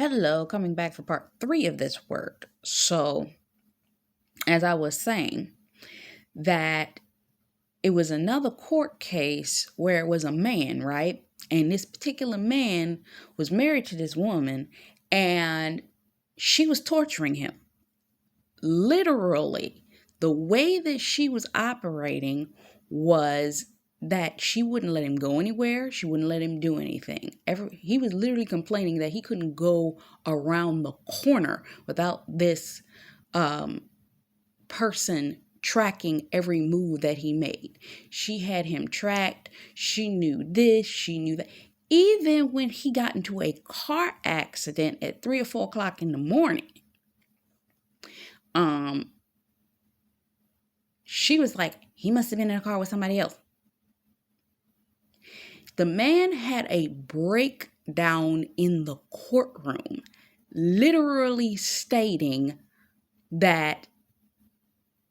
Hello, coming back for part 3 of this work. So, as I was saying, that it was another court case where it was a man, right? And this particular man was married to this woman and she was torturing him. Literally, the way that she was operating was that she wouldn't let him go anywhere. She wouldn't let him do anything. He was literally complaining that he couldn't go around the corner without this person tracking every move that he made. She had him tracked. She knew this. She knew that. Even when he got into a car accident at 3 or 4 o'clock in the morning, she was like, he must have been in a car with somebody else. The man had a breakdown in the courtroom, literally stating that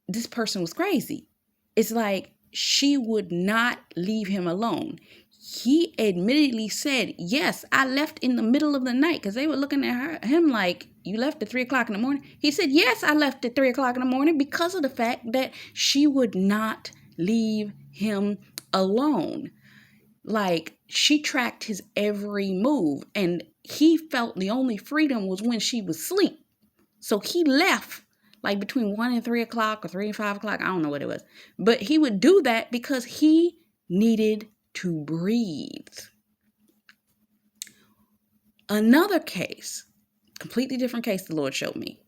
this person was crazy. It's like she would not leave him alone. He admittedly said, yes, I left in the middle of the night, because they were looking at him like, you left at 3 o'clock in the morning? He said, yes, I left at 3 o'clock in the morning because of the fact that she would not leave him alone. Like, she tracked his every move, and he felt the only freedom was when she was asleep. So he left like between 1 and 3 o'clock or 3 and 5 o'clock. I don't know what it was. But he would do that because he needed to breathe. Another case, completely different case the Lord showed me,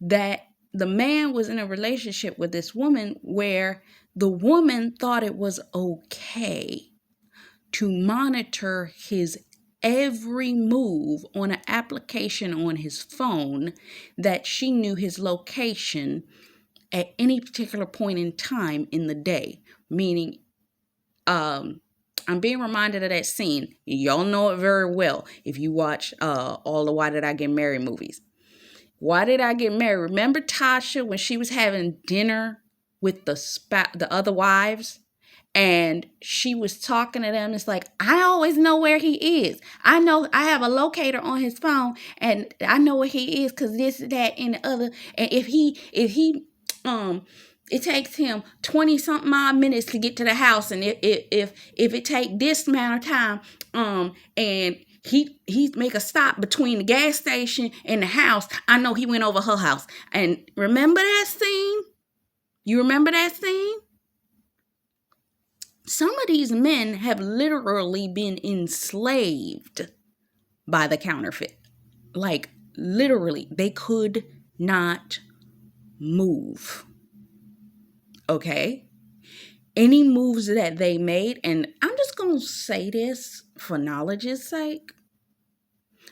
that the man was in a relationship with this woman where the woman thought it was okay to monitor his every move on an application on his phone, that she knew his location at any particular point in time in the day. Meaning, I'm being reminded of that scene. Y'all know it very well if you watch all the Why Did I Get Married movies. Why Did I Get Married? Remember Tasha when she was having dinner with the other wives? And she was talking to them. It's like, I always know where he is. I know I have a locator on his phone, and I know where he is because this, that, and the other. And if he, it takes him 20 something odd minutes to get to the house, and if it take this amount of time, and he make a stop between the gas station and the house, I know he went over her house. And remember that scene? You remember that scene? Some of these men have literally been enslaved by the counterfeit. Like, literally, they could not move. Okay? Any moves that they made, and I'm just going to say this for knowledge's sake,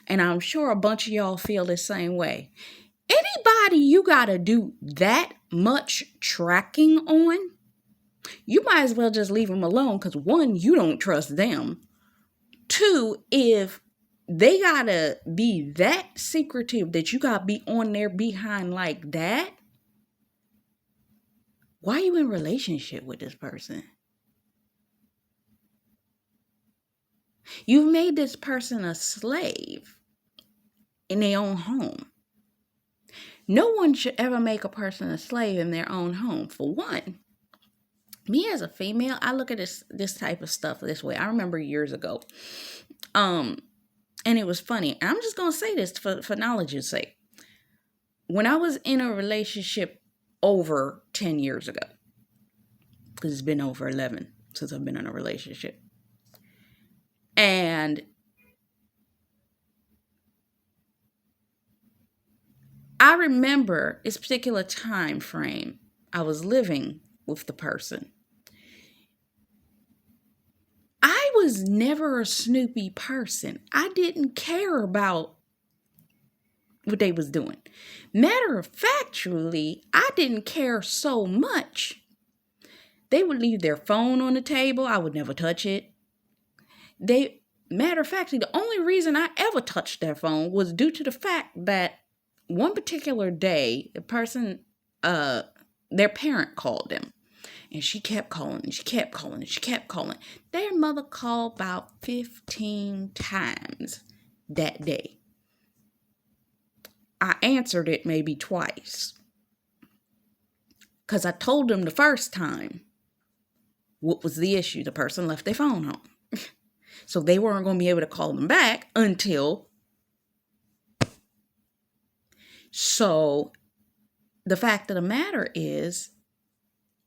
and I'm sure a bunch of y'all feel the same way. Anybody you got to do that much tracking on, you might as well just leave them alone, because 1, you don't trust them. 2, if they gotta be that secretive that you gotta be on their behind like that, why are you in a relationship with this person? You've made this person a slave in their own home. No one should ever make a person a slave in their own home. For one, me as a female, I look at this type of stuff this way. I remember years ago, and it was funny. I'm just gonna say this for knowledge's sake. When I was in a relationship over 10 years ago, because it's been over 11 since I've been in a relationship, and I remember this particular time frame. I was living with the person. I was never a snoopy person. I didn't care about what they was doing. Matter of factually, I didn't care so much. They would leave their phone on the table. I would never touch it. Matter of factly, the only reason I ever touched their phone was due to the fact that one particular day, the person, their parent called them. And she kept calling, and she kept calling, and she kept calling. Their mother called about 15 times that day. I answered it maybe twice. Because I told them the first time what was the issue. The person left their phone home. So they weren't going to be able to call them back until. So the fact of the matter is,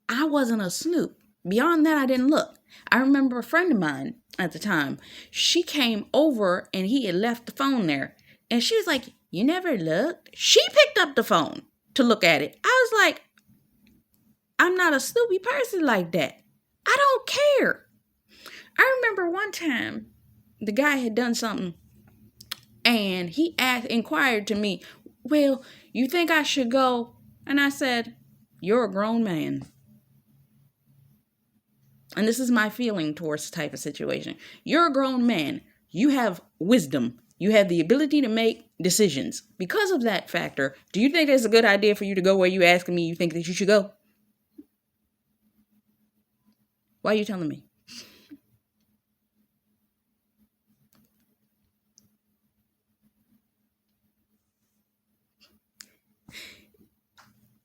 I wasn't a snoop. Beyond that, I didn't look. I remember a friend of mine at the time. She came over and he had left the phone there. And she was like, "You never looked?" She picked up the phone to look at it. I was like, I'm not a snoopy person like that. I don't care. I remember one time the guy had done something and he inquired to me, "Well, you think I should go?" And I said, "You're a grown man." And this is my feeling towards this type of situation. You're a grown man. You have wisdom. You have the ability to make decisions. Because of that factor, do you think it's a good idea for you to go where you asking me you think that you should go? Why are you telling me?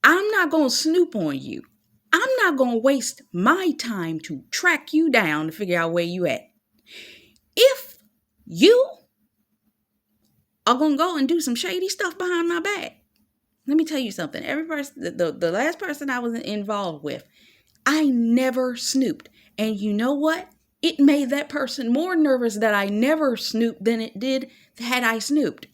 I'm not going to snoop on you. I'm not going to waste my time to track you down to figure out where you at. If you are going to go and do some shady stuff behind my back, let me tell you something. Every person, the last person I was involved with, I never snooped. And you know what? It made that person more nervous that I never snooped than it did had I snooped.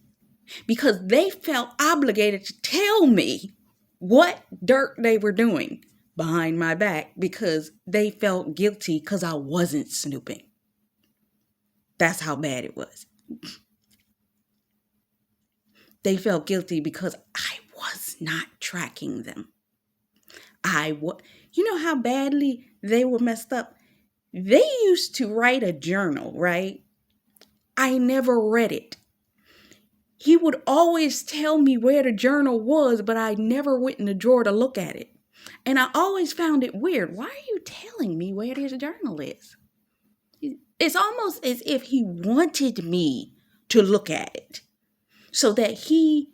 Because they felt obligated to tell me what dirt they were doing behind my back because they felt guilty because I wasn't snooping. That's how bad it was. They felt guilty because I was not tracking them. You know how badly they were messed up? They used to write a journal, right? I never read it. He would always tell me where the journal was, but I never went in the drawer to look at it. And I always found it weird. Why are you telling me where this journal is? It's almost as if he wanted me to look at it so that he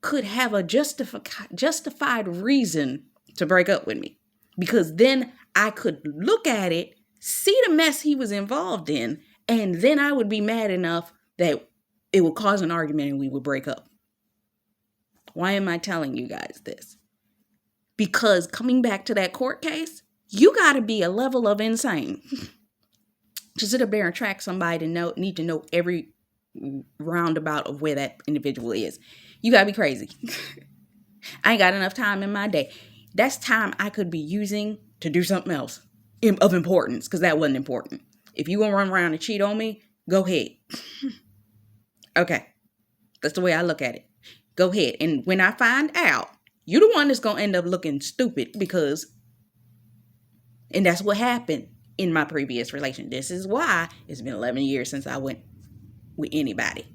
could have a justified reason to break up with me. Because then I could look at it, see the mess he was involved in, and then I would be mad enough that it would cause an argument and we would break up. Why am I telling you guys this? Because coming back to that court case, you got to be a level of insane to sit up there and track somebody to need to know every roundabout of where that individual is. You got to be crazy. I ain't got enough time in my day. That's time I could be using to do something else of importance, because that wasn't important. If you gonna run around and cheat on me, go ahead. Okay. That's the way I look at it. Go ahead. And when I find out, you're the one that's going to end up looking stupid and that's what happened in my previous relation. This is why it's been 11 years since I went with anybody.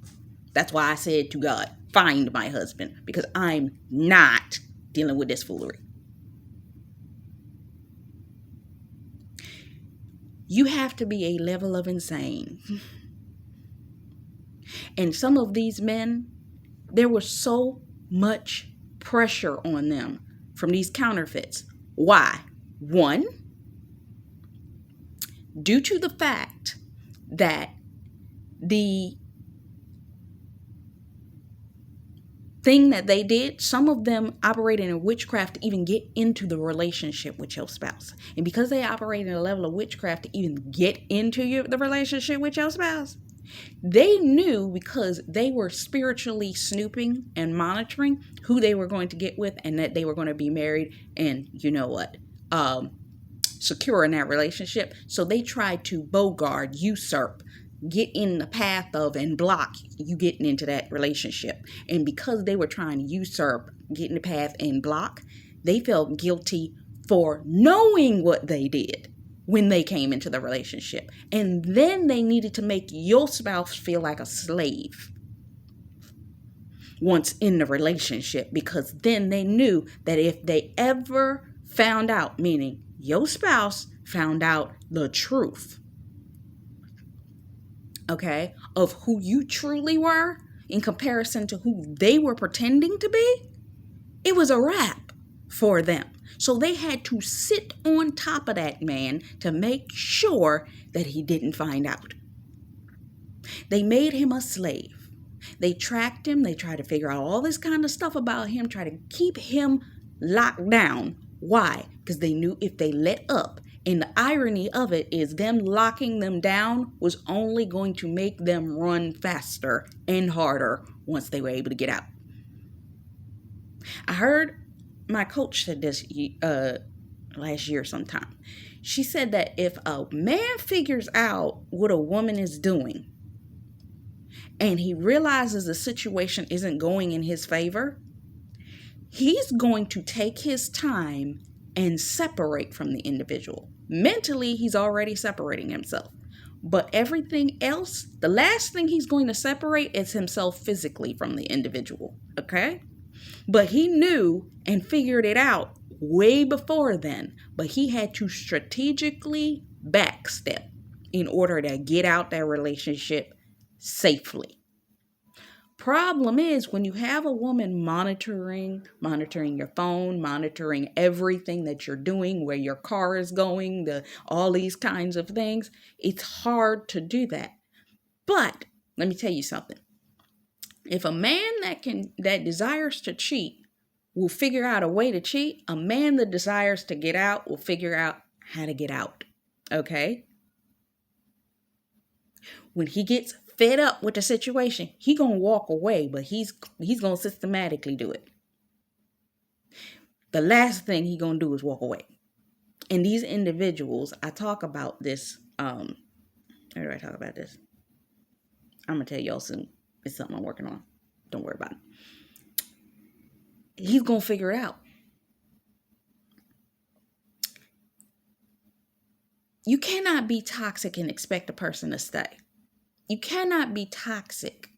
That's why I said to God, find my husband, because I'm not dealing with this foolery. You have to be a level of insane. And some of these men, there was so much pressure on them from these counterfeits. Why? One, due to the fact that the thing that they did, some of them operated in witchcraft to even get into the relationship with your spouse. And because they operate in a level of witchcraft to even get into the relationship with your spouse, they knew, because they were spiritually snooping and monitoring who they were going to get with and that they were going to be married and, you know what, secure in that relationship. So they tried to bogart, usurp, get in the path of and block you getting into that relationship. And because they were trying to usurp, get in the path and block, they felt guilty for knowing what they did when they came into the relationship. And then they needed to make your spouse feel like a slave once in the relationship, because then they knew that if they ever found out, meaning your spouse found out the truth, okay, of who you truly were, in comparison to who they were pretending to be, it was a wrap for them. So they had to sit on top of that man to make sure that he didn't find out. They made him a slave. They tracked him. They tried to figure out all this kind of stuff about him, try to keep him locked down. Why? Because they knew if they let up, and the irony of it is them locking them down was only going to make them run faster and harder once they were able to get out. I heard my coach said this last year sometime. She said that if a man figures out what a woman is doing and he realizes the situation isn't going in his favor, he's going to take his time and separate from the individual. Mentally, he's already separating himself. But everything else, the last thing he's going to separate is himself physically from the individual. Okay? But he knew and figured it out way before then. But he had to strategically backstep in order to get out that relationship safely. Problem is, when you have a woman monitoring your phone, monitoring everything that you're doing, where your car is going, all these kinds of things, it's hard to do that. But let me tell you something. If a man that desires to cheat will figure out a way to cheat, a man that desires to get out will figure out how to get out. Okay? When he gets fed up with the situation, he gonna walk away, but he's gonna systematically do it. The last thing he gonna do is walk away. And these individuals, I talk about this. Where do I talk about this? I'm gonna tell y'all soon. It's something I'm working on. Don't worry about it. He's gonna figure it out. You cannot be toxic and expect a person to stay. You cannot be toxic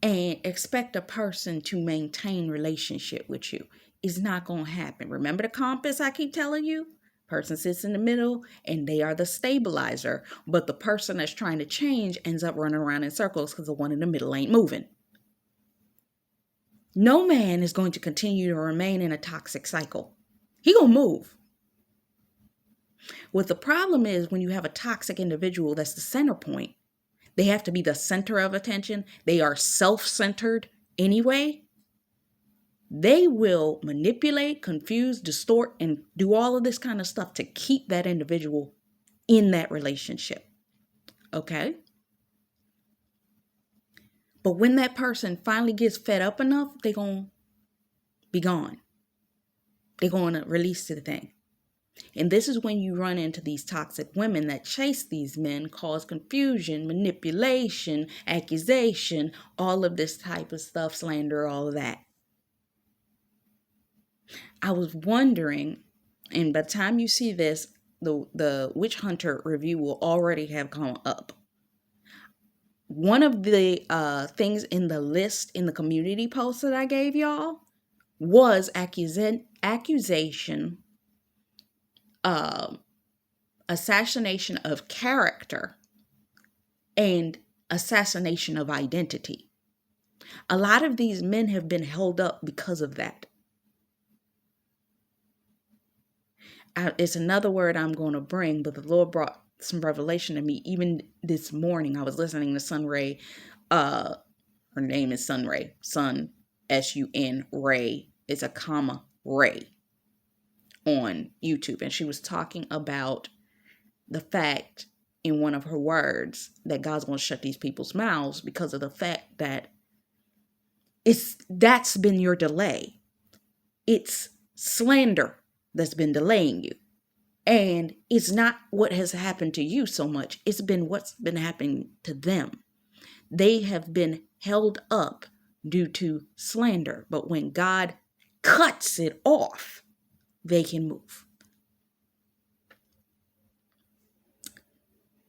and expect a person to maintain relationship with you. It's not going to happen. Remember the compass I keep telling you? Person sits in the middle and they are the stabilizer. But the person that's trying to change ends up running around in circles because the one in the middle ain't moving. No man is going to continue to remain in a toxic cycle. He going to move. What the problem is, when you have a toxic individual that's the center point, they have to be the center of attention. They are self-centered anyway. They will manipulate, confuse, distort, and do all of this kind of stuff to keep that individual in that relationship. Okay? But when that person finally gets fed up enough, they're going to be gone. They're going to release the thing. And this is when you run into these toxic women that chase these men, cause confusion, manipulation, accusation, all of this type of stuff, slander, all of that. I was wondering, and by the time you see this, the Witch Hunter review will already have come up. One of the things in the list in the community post that I gave y'all was accusation, assassination of character, and assassination of identity. A lot of these men have been held up because of that. It's another word I'm going to bring, but the Lord brought some revelation to me even this morning. I was listening to Sunray. Her name is Sunray. Sun, S-U-N, Ray. It's a comma, Ray, on YouTube. And she was talking about the fact in one of her words that God's going to shut these people's mouths because of the fact that that's been your delay. It's slander that's been delaying you. And it's not what has happened to you so much. It's been what's been happening to them. They have been held up due to slander. But when God cuts it off, they can move.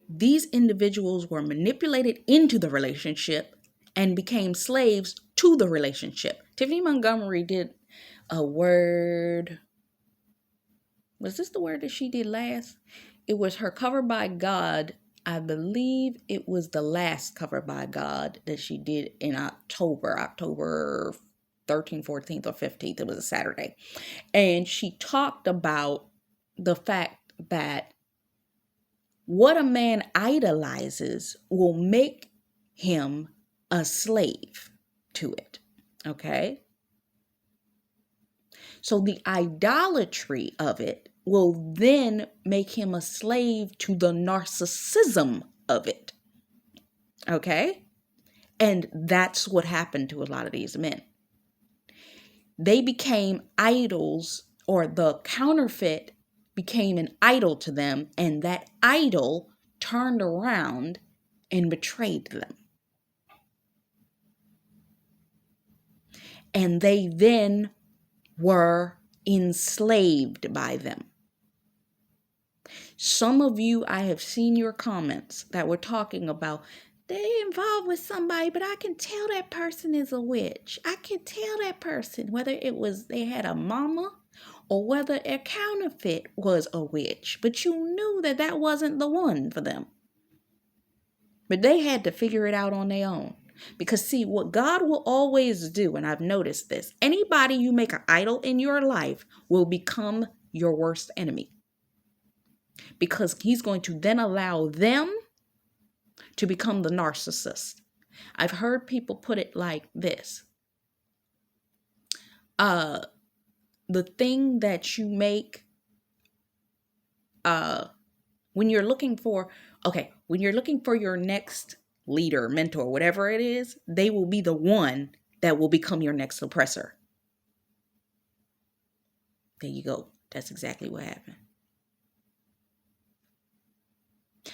These individuals were manipulated into the relationship and became slaves to the relationship. Tiffany Montgomery did a word. Was this the word that she did last? It was her Covered by God I believe it was the last Cover by God that she did in October 13th, 14th, or 15th. It was a Saturday. And she talked about the fact that what a man idolizes will make him a slave to it. Okay? So the idolatry of it will then make him a slave to the narcissism of it. Okay? And that's what happened to a lot of these men. They became idols, or the counterfeit became an idol to them, and that idol turned around and betrayed them. And they then were enslaved by them. Some of you, I have seen your comments that were talking about, they involved with somebody, but I can tell that person is a witch. I can tell that person, whether it was they had a mama or whether a counterfeit was a witch, but you knew that that wasn't the one for them. But they had to figure it out on their own. Because see, what God will always do, and I've noticed this, anybody you make an idol in your life will become your worst enemy. Because he's going to then allow them to become the narcissist. I've heard people put it like this. The thing that you make, when you're looking for your next leader, mentor, whatever it is, they will be the one that will become your next oppressor. There you go. That's exactly what happened.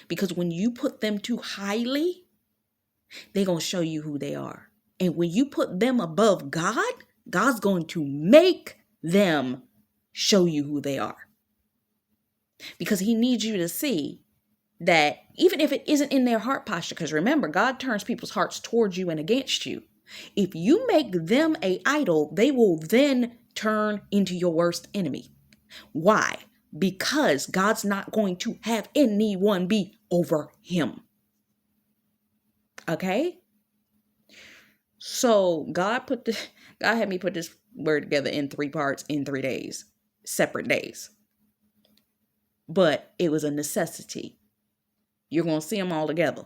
Because when you put them too highly, they're going to show you who they are. And when you put them above God, God's going to make them show you who they are. Because he needs you to see that even if it isn't in their heart posture, because remember, God turns people's hearts towards you and against you. If you make them an idol, they will then turn into your worst enemy. Why? Because God's not going to have anyone be over him. Okay? So God had me put this word together in 3 parts in 3 days, separate days. But it was a necessity. You're going to see them all together.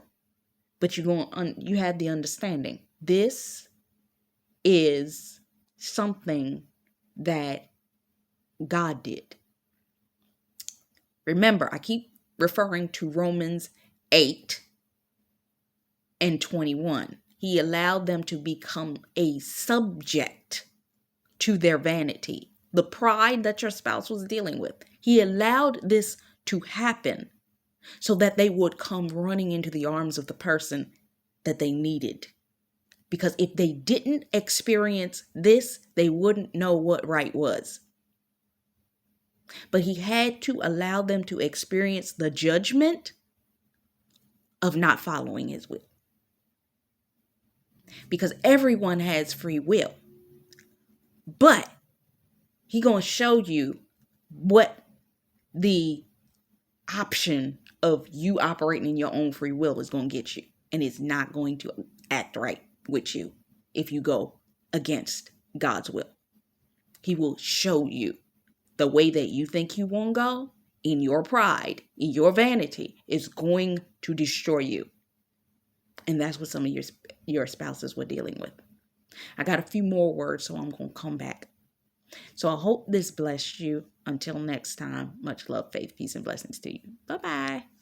But you have the understanding. This is something that God did. Remember, I keep referring to Romans 8:21. He allowed them to become a subject to their vanity, the pride that your spouse was dealing with. He allowed this to happen so that they would come running into the arms of the person that they needed. Because if they didn't experience this, they wouldn't know what right was. But he had to allow them to experience the judgment of not following his will. Because everyone has free will. But he's going to show you what the option of you operating in your own free will is going to get you. And it's not going to act right with you if you go against God's will. He will show you the way that you think you won't go in your pride, in your vanity, is going to destroy you. And that's what some of your spouses were dealing with. I got a few more words, so I'm going to come back. So I hope this blessed you. Until next time, much love, faith, peace, and blessings to you. Bye-bye.